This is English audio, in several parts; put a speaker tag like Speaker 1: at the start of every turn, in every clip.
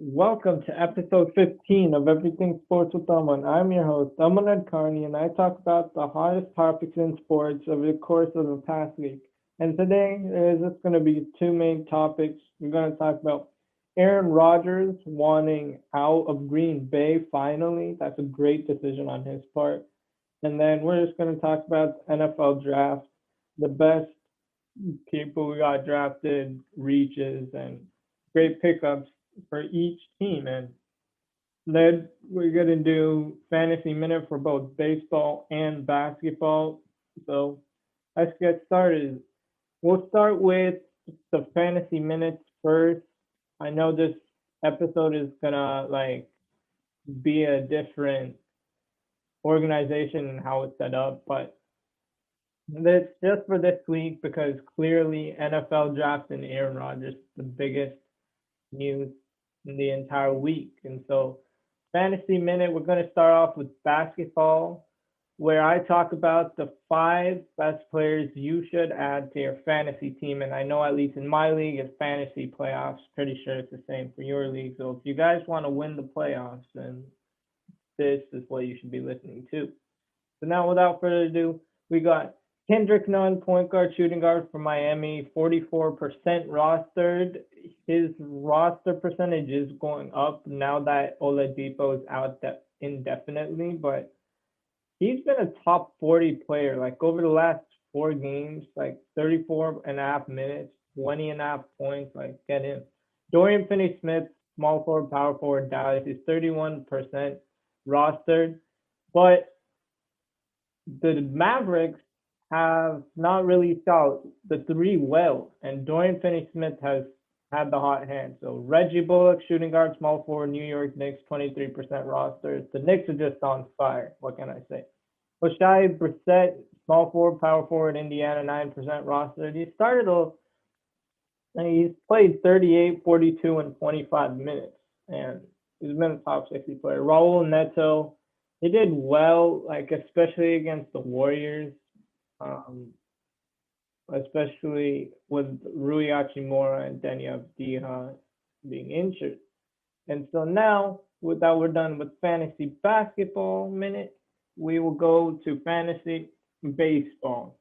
Speaker 1: Welcome to episode 15 of Everything Sports with Aman. I'm your host, Aman Carney, and I talk about the hottest topics in sports over the course of the past week. And today, there's just going to be two main topics. We're going to talk about Aaron Rodgers wanting out of Green Bay finally. That's a great decision on his part. And then we're just going to talk about the NFL draft, the best people who got drafted, reaches, and great pickups for each team. And then we're going to do fantasy minute for both baseball and basketball. So let's get started. We'll start with the fantasy minutes first. I know this episode is gonna be a different organization and how it's set up, but this just for this week because clearly NFL draft and Aaron Rodgers the biggest news in the entire week. And so, fantasy minute, we're going to start off with basketball, where I talk about the five best players you should add to your fantasy team. And I know, at least in my league, it's fantasy playoffs. Pretty sure it's the same for your league. So, if you guys want to win the playoffs, then this is what you should be listening to. So now, without further ado, we got Kendrick Nunn, point guard, shooting guard for Miami, 44% rostered. His roster percentage is going up now that Oladipo is out indefinitely, but he's been a top 40 player. Like over the last four games, like 34 and a half minutes, 20 and a half points. Like get him. Dorian Finney-Smith, small forward, power forward, Dallas. He's 31% rostered, but the Mavericks have not really shot the three well, and Dorian Finney-Smith has had the hot hand. So Reggie Bullock, shooting guard, small forward, New York Knicks, 23% rosters. The Knicks are just on fire. What can I say? Oshai Brissett, small forward, power forward, Indiana, 9% rostered. He started off, and he's played 38, 42, and 25 minutes, and he's been a top 60 player. Raul Neto, he did well, like especially against the Warriors, um, especially with Rui Hachimura and Denny Avdija being injured. And so now, with that, we're done with fantasy basketball minute. We will go to fantasy baseball.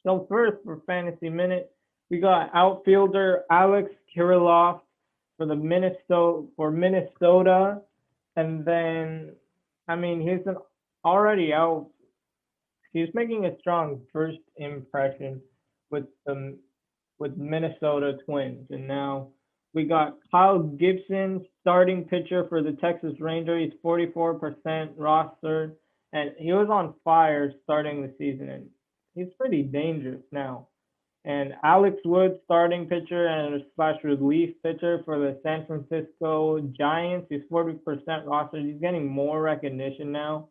Speaker 1: So first, for fantasy minute, we got outfielder Alex Kirilloff for Minnesota, and then he's already out. He's making a strong first impression with the with Minnesota Twins, and now we got Kyle Gibson, starting pitcher for the Texas Rangers. He's 44% rostered, and he was on fire starting the season, and he's pretty dangerous now. And Alex Wood, starting pitcher and slash relief pitcher for the San Francisco Giants. He's 40% rostered. He's getting more recognition now.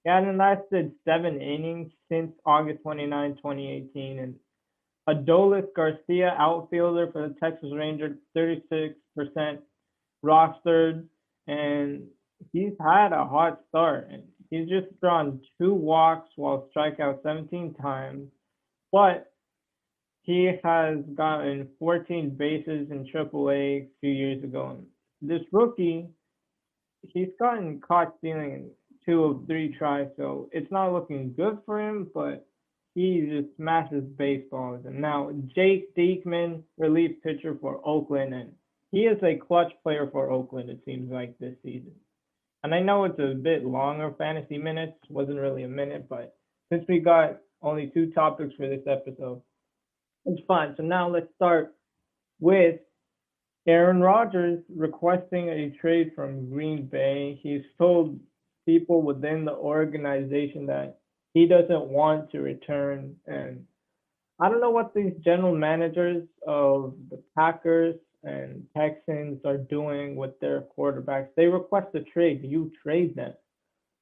Speaker 1: He hadn't lasted 7 innings since August 29, 2018. And Adolis Garcia, outfielder for the Texas Rangers, 36% rostered. And he's had a hot start. And he's just drawn 2 walks while strike out 17 times. But he has gotten 14 bases in AAA a few years ago. And this rookie, he's gotten caught stealing in 2 of 3 tries, so it's not looking good for him, but he just smashes baseballs. And now Jake Diekman, relief pitcher for Oakland, and he is a clutch player for Oakland, it seems like, this season. And I know it's a bit longer fantasy minutes, wasn't really a minute, but since we got only 2 topics for this episode, it's fine. So now let's start with Aaron Rodgers requesting a trade from Green Bay. He's told people within the organization that he doesn't want to return. And I don't know what these general managers of the Packers and Texans are doing with their quarterbacks. They request a trade. You trade them.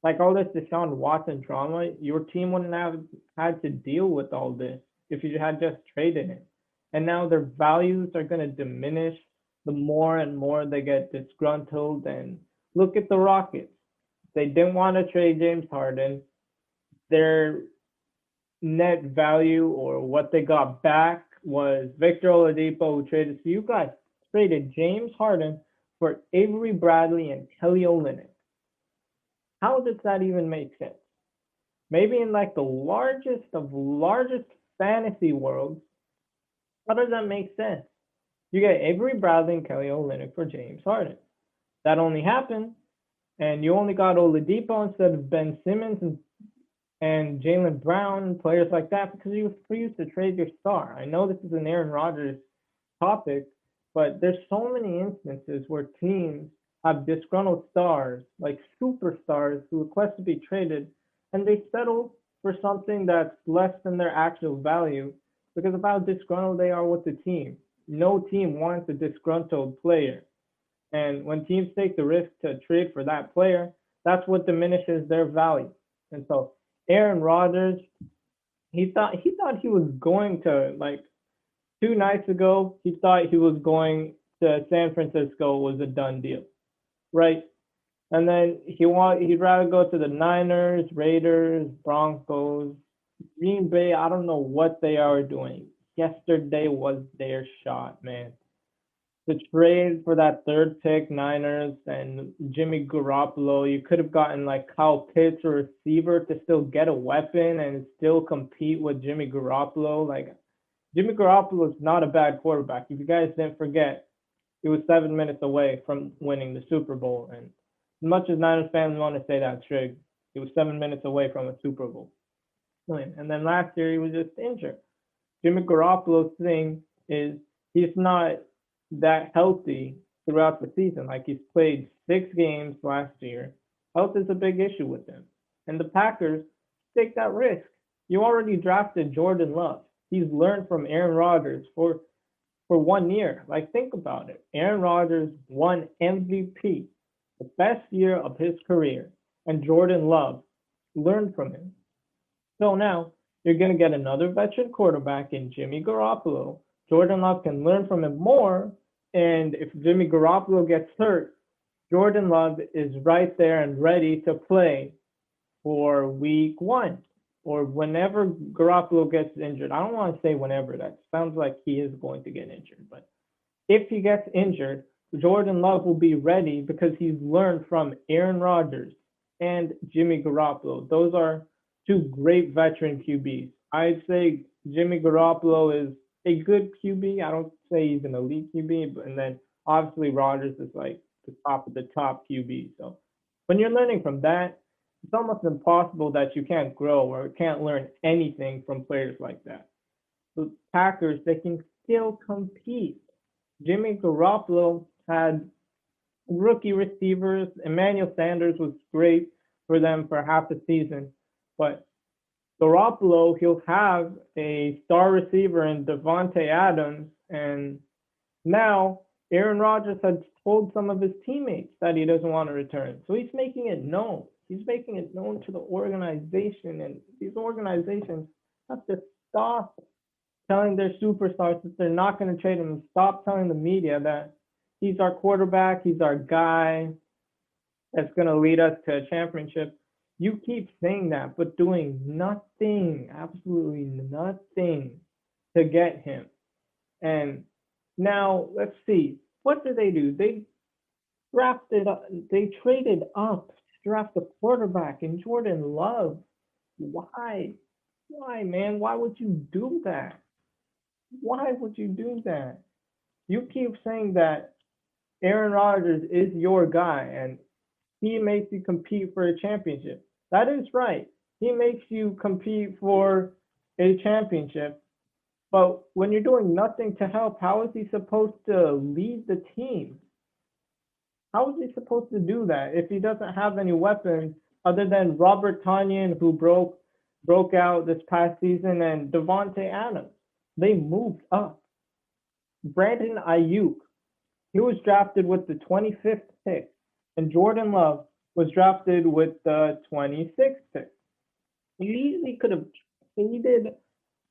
Speaker 1: Like all this Deshaun Watson drama, your team wouldn't have had to deal with all this if you had just traded him. And now their values are going to diminish the more and more they get disgruntled. And look at the Rockets. They didn't want to trade James Harden. Their net value or what they got back was Victor Oladipo, who traded. So you guys traded James Harden for Avery Bradley and Kelly Olynyk. How does that even make sense? Maybe in like the largest fantasy worlds, how does that make sense? You get Avery Bradley and Kelly Olynyk for James Harden. That only happened, and you only got Oladipo instead of Ben Simmons and Jaylen Brown and players like that because you refused to trade your star. I know this is an Aaron Rodgers topic, but there's so many instances where teams have disgruntled stars, like superstars, who request to be traded, and they settle for something that's less than their actual value because of how disgruntled they are with the team. No team wants a disgruntled player. And when teams take the risk to trade for that player, that's what diminishes their value. And so Aaron Rodgers, he thought he was going to, like, 2 nights ago, he thought he was going to San Francisco was a done deal, right? And then he'd rather go to the Niners, Raiders, Broncos, Green Bay. I don't know what they are doing. Yesterday was their shot, man. The trade for that third pick, Niners and Jimmy Garoppolo, you could have gotten like Kyle Pitts or receiver to still get a weapon and still compete with Jimmy Garoppolo. Like, Jimmy Garoppolo is not a bad quarterback. If you guys didn't forget, he was 7 minutes away from winning the Super Bowl. And as much as Niners fans want to say that, Trig, he was 7 minutes away from a Super Bowl win. And then last year, he was just injured. Jimmy Garoppolo's thing is he's not that healthy throughout the season. Like, he's played 6 games last year. Health is a big issue with him. And the Packers take that risk. You already drafted Jordan Love. He's learned from Aaron Rodgers for 1 year. Like, think about it. Aaron Rodgers won MVP, the best year of his career, and Jordan Love learned from him. So now you're going to get another veteran quarterback in Jimmy Garoppolo. Jordan Love can learn from him more. And if Jimmy Garoppolo gets hurt, Jordan Love is right there and ready to play for week 1 or whenever Garoppolo gets injured. I don't want to say whenever. That sounds like he is going to get injured. But if he gets injured, Jordan Love will be ready because he's learned from Aaron Rodgers and Jimmy Garoppolo. Those are 2 great veteran QBs. I'd say Jimmy Garoppolo is a good QB. I don't say he's an elite QB, and then obviously Rodgers is like the top of the top QB. So when you're learning from that, it's almost impossible that you can't grow or can't learn anything from players like that. The Packers, they can still compete. Jimmy Garoppolo had rookie receivers. Emmanuel Sanders was great for them for half the season, but Garoppolo, he'll have a star receiver in Davante Adams, and now Aaron Rodgers had told some of his teammates that he doesn't want to return. So he's making it known. He's making it known to the organization, and these organizations have to stop telling their superstars that they're not going to trade him, and stop telling the media that he's our quarterback, he's our guy that's going to lead us to a championship. You keep saying that, but doing nothing, absolutely nothing to get him. And now let's see, what do? They traded up to draft a quarterback in Jordan Love. Why? Why, man? Why would you do that? Why would you do that? You keep saying that Aaron Rodgers is your guy and he makes you compete for a championship. That is right. He makes you compete for a championship. But when you're doing nothing to help, how is he supposed to lead the team? How is he supposed to do that if he doesn't have any weapons other than Robert Tonyan, who broke out this past season, and Davante Adams? They moved up. Brandon Ayuk, he was drafted with the 25th pick, and Jordan Love was drafted with the 26th pick. He easily could have traded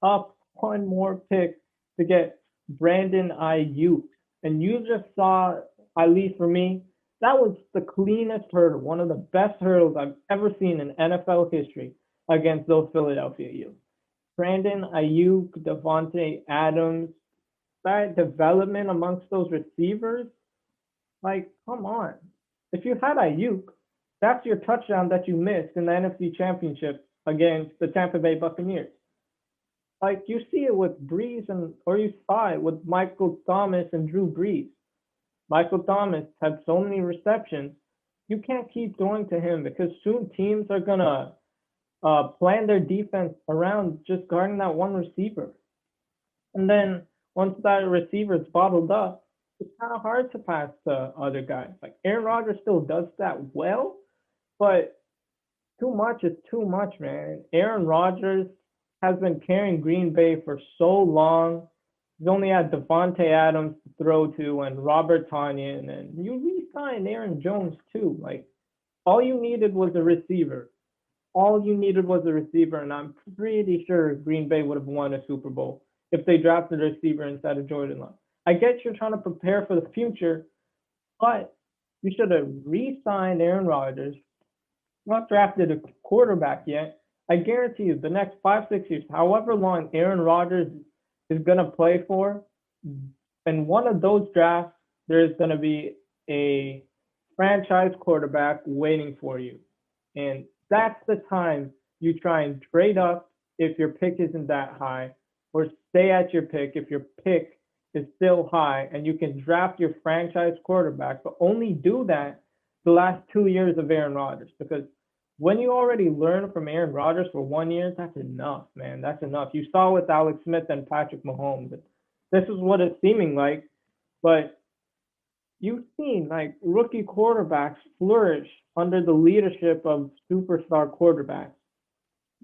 Speaker 1: up 1 more pick to get Brandon Ayuk. And you just saw, at least for me, that was the cleanest hurdle, one of the best hurdles I've ever seen in NFL history against those Philadelphia Eagles. Brandon Ayuk, Davante Adams, that development amongst those receivers, Like, come on. If you had Ayuk, that's your touchdown that you missed in the NFC Championship against the Tampa Bay Buccaneers. Like you see it with Breeze and or you saw it with Michael Thomas and Drew Brees. Michael Thomas had so many receptions. You can't keep throwing to him because soon teams are gonna plan their defense around just guarding that one receiver. And then once that receiver is bottled up, it's kind of hard to pass to other guys. Like Aaron Rodgers still does that well, but too much is too much, man. Aaron Rodgers has been carrying Green Bay for so long. He's only had Devontae Adams to throw to and Robert Tonyan, and you re-signed Aaron Jones too. Like all you needed was a receiver. All you needed was a receiver, and I'm pretty sure Green Bay would have won a Super Bowl if they drafted a receiver instead of Jordan Love. I get you're trying to prepare for the future, but you should have re-signed Aaron Rodgers, not drafted a quarterback yet. I guarantee you, the next 5, 6 years, however long Aaron Rodgers is gonna play for, in one of those drafts, there's gonna be a franchise quarterback waiting for you, and that's the time you try and trade up if your pick isn't that high, or stay at your pick if your pick is still high, and you can draft your franchise quarterback, but only do that the last 2 years of Aaron Rodgers because when you already learn from Aaron Rodgers for 1 year, that's enough, man. That's enough. You saw with Alex Smith and Patrick Mahomes. This is what it's seeming like, but you've seen like rookie quarterbacks flourish under the leadership of superstar quarterbacks.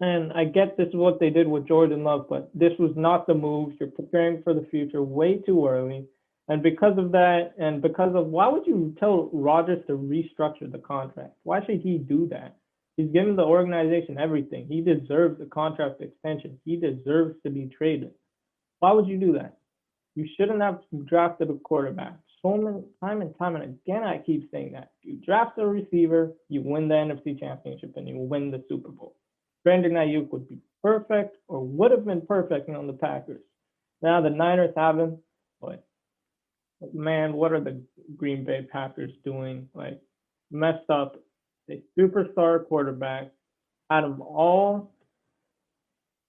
Speaker 1: And I get this is what they did with Jordan Love, but this was not the move. You're preparing for the future way too early. And because of that, and because of why would you tell Rodgers to restructure the contract? Why should he do that? He's given the organization everything. He deserves a contract extension. He deserves to be traded. Why would you do that? You shouldn't have drafted a quarterback. So many time and time and again, I keep saying that. You draft a receiver, you win the NFC Championship, and you win the Super Bowl. Brandon Ayuk would be perfect, or would have been perfect on the Packers. Now the Niners have him, but man, what are the Green Bay Packers doing? Like messed up a superstar quarterback, had him all,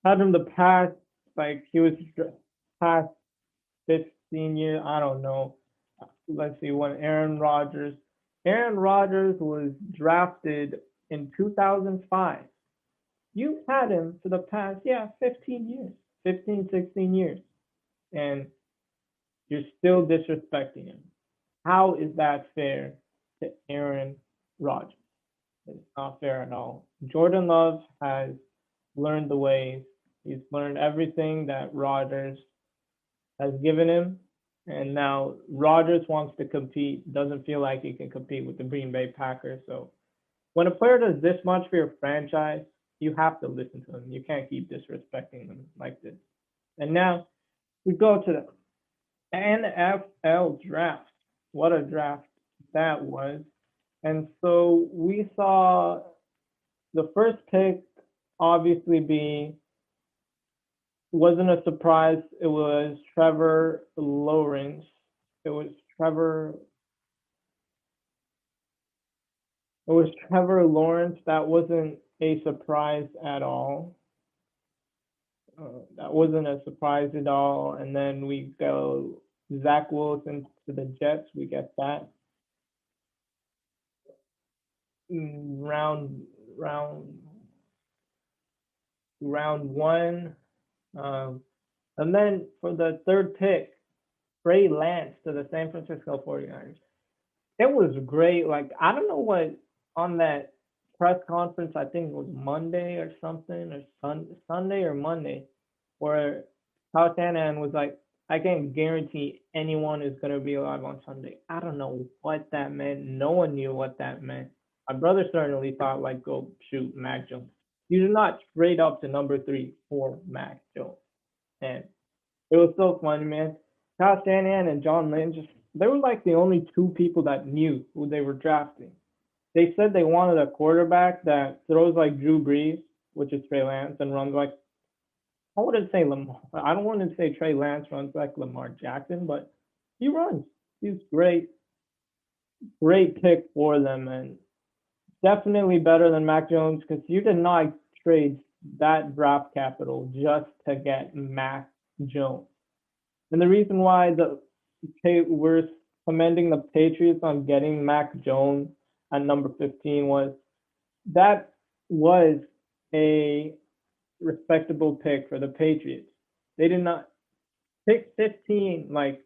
Speaker 1: had him the past, like he was past 15 years, I don't know. Let's see, when Aaron Rodgers was drafted in 2005. You've had him for the past, yeah, 15 years, 15, 16 years, and you're still disrespecting him. How is that fair to Aaron Rodgers? It's not fair at all. Jordan Love has learned the ways. He's learned everything that Rodgers has given him. And now Rodgers wants to compete, doesn't feel like he can compete with the Green Bay Packers. So when a player does this much for your franchise, you have to listen to him. You can't keep disrespecting them like this. And now we go to the NFL draft. What a draft that was. And so we saw the first pick obviously be wasn't a surprise. It was Trevor Lawrence. It was Trevor. It was Trevor Lawrence. That wasn't a surprise at all. That wasn't a surprise at all. And then we go Zach Wilson to the Jets. We get that round round round one. Um, and then for the third pick, Trey Lance to the San Francisco 49ers. It was great. Like, I don't know what on that press conference, I think it was Monday or something, or Sunday or Monday, where Kyle Shanahan was like, I can't guarantee anyone is going to be alive on Sunday. I don't know what that meant. No one knew what that meant. My brother certainly thought, like, go shoot Mac Jones. You do not trade up to number 3 for Mac Jones. And it was so funny, man. Kyle Shanahan and John Lynch, they were like the only two people that knew who they were drafting. They said they wanted a quarterback that throws like Drew Brees, which is Trey Lance, and runs like I wouldn't say Lamar. I don't want to say Trey Lance runs like Lamar Jackson, but he runs. He's great. great pick for them, and definitely better than Mac Jones because you did not trade that draft capital just to get Mac Jones. And the reason why we're commending the Patriots on getting Mac Jones at number 15 was that was a respectable pick for the Patriots. They did not pick 15 like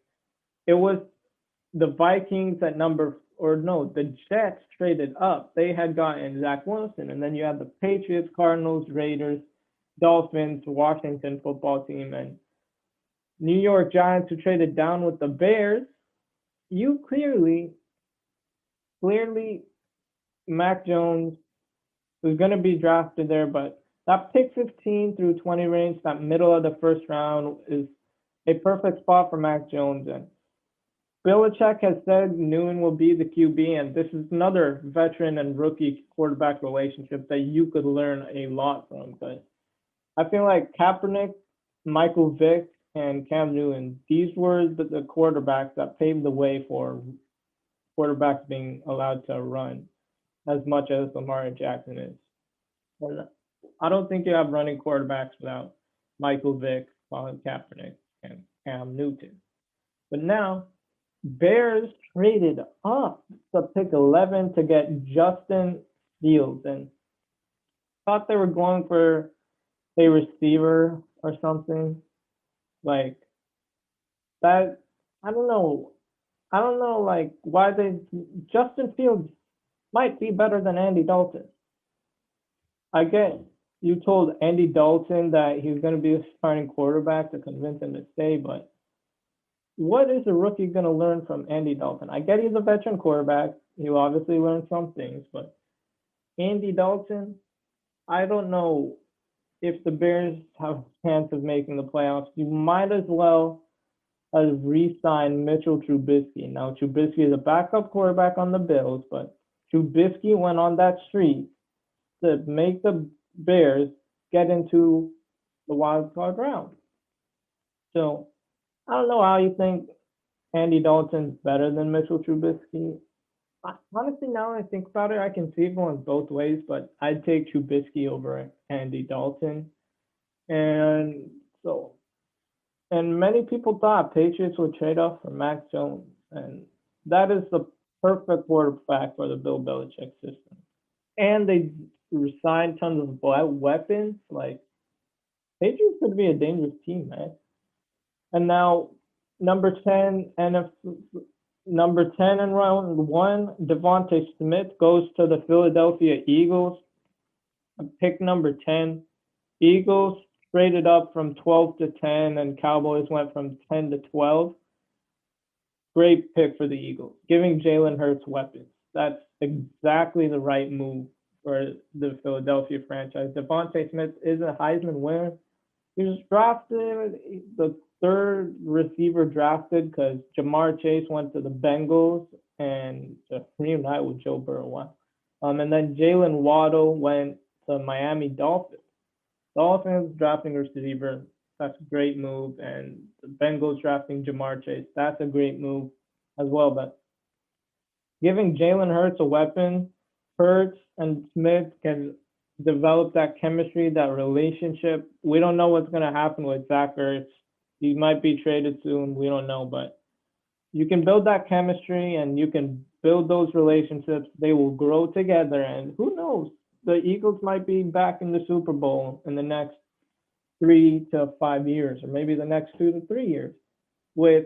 Speaker 1: it was the Vikings at number, or no, the Jets traded up. They had gotten Zach Wilson, and then you had the Patriots, Cardinals, Raiders, Dolphins, Washington football team, and New York Giants who traded down with the Bears. You clearly, Mac Jones was going to be drafted there, but that pick 15 through 20 range, that middle of the first round, is a perfect spot for Mac Jones. And Belichick has said Newman will be the QB, and this is another veteran and rookie quarterback relationship that you could learn a lot from. But I feel like Kaepernick, Michael Vick, and Cam Newton, these were the quarterbacks that paved the way for quarterbacks being allowed to run as much as Lamar Jackson is. And I don't think you have running quarterbacks without Michael Vick, Colin Kaepernick, and Cam Newton. But now, Bears traded up to pick 11 to get Justin Fields and thought they were going for a receiver or something like that. I don't know. Like why they Justin Fields might be better than Andy Dalton. I get you told Andy Dalton that he's going to be a starting quarterback to convince him to stay, but what is a rookie going to learn from Andy Dalton? I get he's a veteran quarterback. He'll obviously learn some things, but Andy Dalton, I don't know if the Bears have a chance of making the playoffs. You might as well have re-signed Mitchell Trubisky. Now, Trubisky is a backup quarterback on the Bills, but Trubisky went on that streak to make the Bears get into the wild card round. So I don't know how you think Andy Dalton's better than Mitchell Trubisky. Honestly, now I think about it, I can see it going both ways, but I'd take Trubisky over Andy Dalton. And so, and many people thought Patriots would trade off for Mac Jones, and that is the perfect quarterback for the Bill Belichick system. And they signed tons of weapons. Like Patriots could be a dangerous team, man. And now number 10 number 10 in round one, Devontae Smith goes to the Philadelphia Eagles. Pick number 10. Eagles traded up from 12 to 10, and Cowboys went from 10 to 12. Great pick for the Eagles, giving Jalen Hurts weapons. That's exactly the right move for the Philadelphia franchise. Devontae Smith is a Heisman winner. He was drafted the third receiver drafted because Jamar Chase went to the Bengals and to reunite with Joe Burrow. And then Jalen Waddle went to Miami Dolphins. Dolphins drafting a receiver, that's a great move. And the Bengals drafting Jamar Chase, that's a great move as well. But giving Jalen Hurts a weapon, Hurts and Smith can develop that chemistry, that relationship. We don't know what's going to happen with Zach Ertz. He might be traded soon. We don't know, but you can build that chemistry and you can build those relationships. They will grow together, and who knows? The Eagles might be back in the Super Bowl in the next 3 to 5 years, or maybe the next 2 to 3 years, with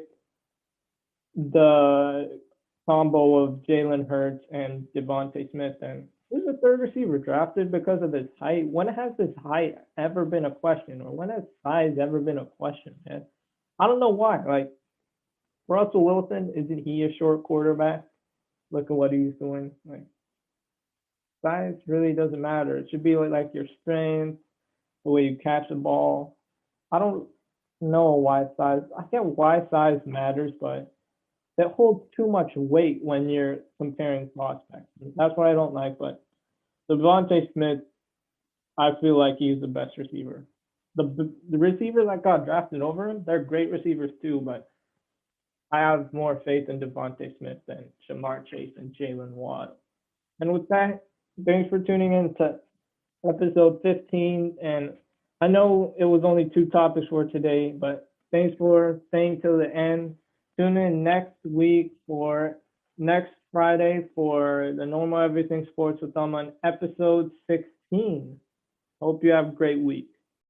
Speaker 1: the combo of Jalen Hurts and Devontae Smith. And who's the third receiver drafted because of his height? When has his height ever been a question, or when has size ever been a question, man? I don't know why. Like Russell Wilson, isn't he a short quarterback? Look at what he's doing. Like size really doesn't matter. It should be like your strength, the way you catch the ball. I don't know why size. I get why size matters, but that holds too much weight when you're comparing prospects. That's what I don't like. But Devontae Smith, I feel like he's the best receiver. The receivers that got drafted over him, they're great receivers too, but I have more faith in Devontae Smith than Shamar Chase and Jalen Waddle. And with that, thanks for tuning in to episode 15. And I know it was only two topics for today, but thanks for staying till the end. Tune in next Friday for the Normal Everything Sports with Aman episode 16. Hope you have a great week.